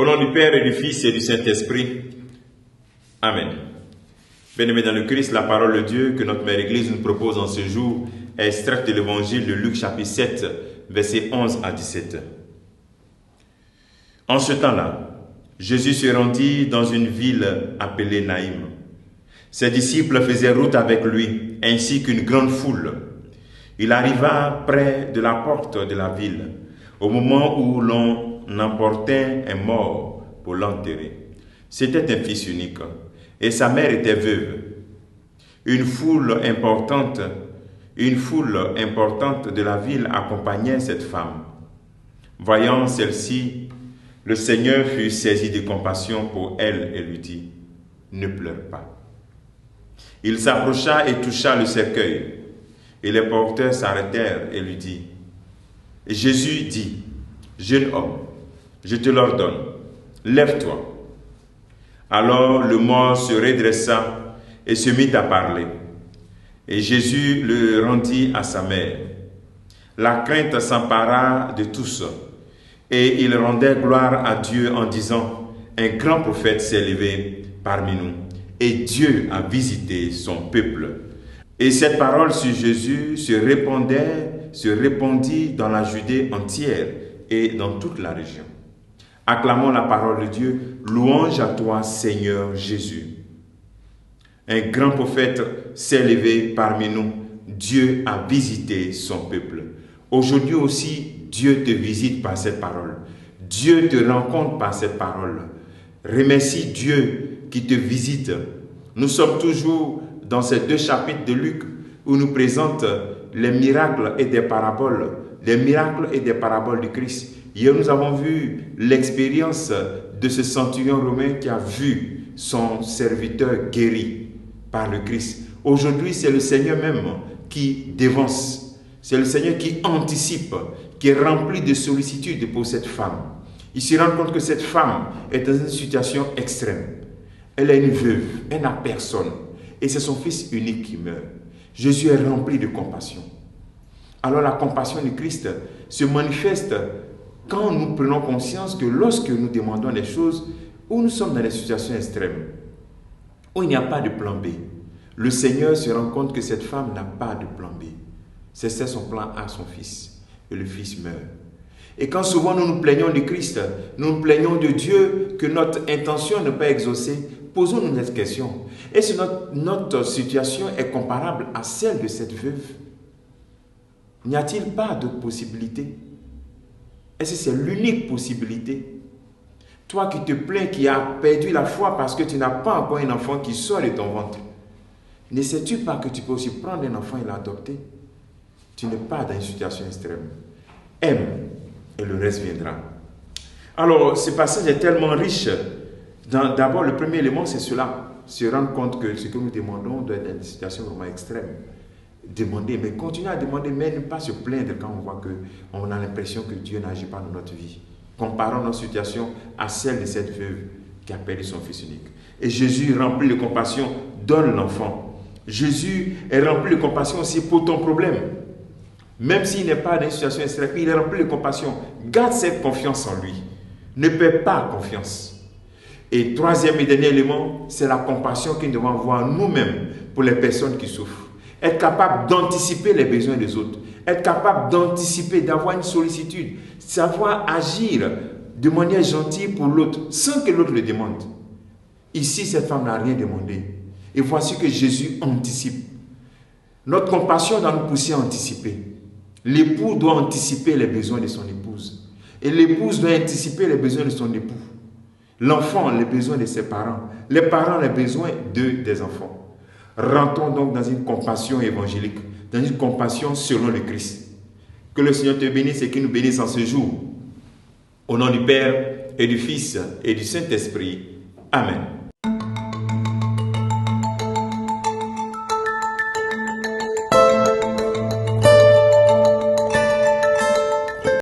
Au nom du Père et du Fils et du Saint-Esprit. Amen. Bien-aimés dans le Christ, la parole de Dieu que notre Mère Église nous propose en ce jour est extraite de l'Évangile de Luc chapitre 7, versets 11 à 17. En ce temps-là, Jésus se rendit dans une ville appelée Naïm. Ses disciples faisaient route avec lui, ainsi qu'une grande foule. Il arriva près de la porte de la ville, au moment où l'on emportait un mort pour l'enterrer. C'était un fils unique, et sa mère était veuve. Une foule importante de la ville accompagnait cette femme. Voyant celle-ci, le Seigneur fut saisi de compassion pour elle et lui dit, « Ne pleure pas. » Il s'approcha et toucha le cercueil, et les porteurs s'arrêtèrent et lui dit, « Jésus dit, « Jeune homme, je te l'ordonne, lève-toi. » Alors le mort se redressa et se mit à parler. Et Jésus le rendit à sa mère. La crainte s'empara de tous, et ils rendaient gloire à Dieu en disant, « Un grand prophète s'est levé parmi nous, et Dieu a visité son peuple. » Et cette parole sur Jésus se répandit dans la Judée entière et dans toute la région. Acclamons la parole de Dieu, louange à toi Seigneur Jésus. Un grand prophète s'est levé parmi nous, Dieu a visité son peuple. Aujourd'hui aussi, Dieu te visite par cette parole. Dieu te rencontre par cette parole. Remercie Dieu qui te visite. Nous sommes toujours dans ces deux chapitres de Luc où nous présente les miracles et des paraboles, du Christ. Hier, nous avons vu l'expérience de ce centurion romain qui a vu son serviteur guéri par le Christ. Aujourd'hui, c'est le Seigneur même qui dévance. C'est le Seigneur qui anticipe, qui est rempli de sollicitude pour cette femme. Il se rend compte que cette femme est dans une situation extrême. Elle est une veuve, elle n'a personne. Et c'est son fils unique qui meurt. Jésus est rempli de compassion. Alors la compassion du Christ se manifeste quand nous prenons conscience que lorsque nous demandons des choses où nous sommes dans des situations extrêmes, où il n'y a pas de plan B, le Seigneur se rend compte que cette femme n'a pas de plan B. C'est son plan A, son fils. Et le fils meurt. Et quand souvent nous nous plaignons du Christ, nous nous plaignons de Dieu que notre intention n'est pas exaucée, posons-nous cette question. Est-ce que notre situation est comparable à celle de cette veuve? N'y a-t-il pas d'autre possibilité? Est-ce que c'est l'unique possibilité? Toi qui te plains, qui as perdu la foi parce que tu n'as pas encore un enfant qui sort de ton ventre, ne sais-tu pas que tu peux aussi prendre un enfant et l'adopter? Tu n'es pas dans une situation extrême. Aime et le reste viendra. Alors, ce passage est tellement riche. D'abord, le premier élément, c'est cela. Se rendre compte que ce que nous demandons doit être une situation vraiment extrême. Demander, mais continuer à demander, mais ne pas se plaindre quand on voit qu'on a l'impression que Dieu n'agit pas dans notre vie. Comparons notre situation à celle de cette veuve qui a perdu son fils unique. Et Jésus, rempli de compassion, donne l'enfant. Jésus est rempli de compassion aussi pour ton problème. Même s'il n'est pas dans une situation extrême, il est rempli de compassion. Garde cette confiance en lui. Ne perds pas confiance. Et troisième et dernier élément, c'est la compassion que nous devons avoir nous-mêmes pour les personnes qui souffrent. Être capable d'anticiper les besoins des autres. Être capable d'anticiper, d'avoir une sollicitude. Savoir agir de manière gentille pour l'autre, sans que l'autre le demande. Ici, cette femme n'a rien demandé. Et voici que Jésus anticipe. Notre compassion doit nous pousser à anticiper. L'époux doit anticiper les besoins de son épouse. Et l'épouse doit anticiper les besoins de son époux. L'enfant, les besoins de ses parents. Les parents, les besoins des enfants. Rentrons donc dans une compassion évangélique, dans une compassion selon le Christ. Que le Seigneur te bénisse et qu'il nous bénisse en ce jour. Au nom du Père et du Fils et du Saint-Esprit. Amen.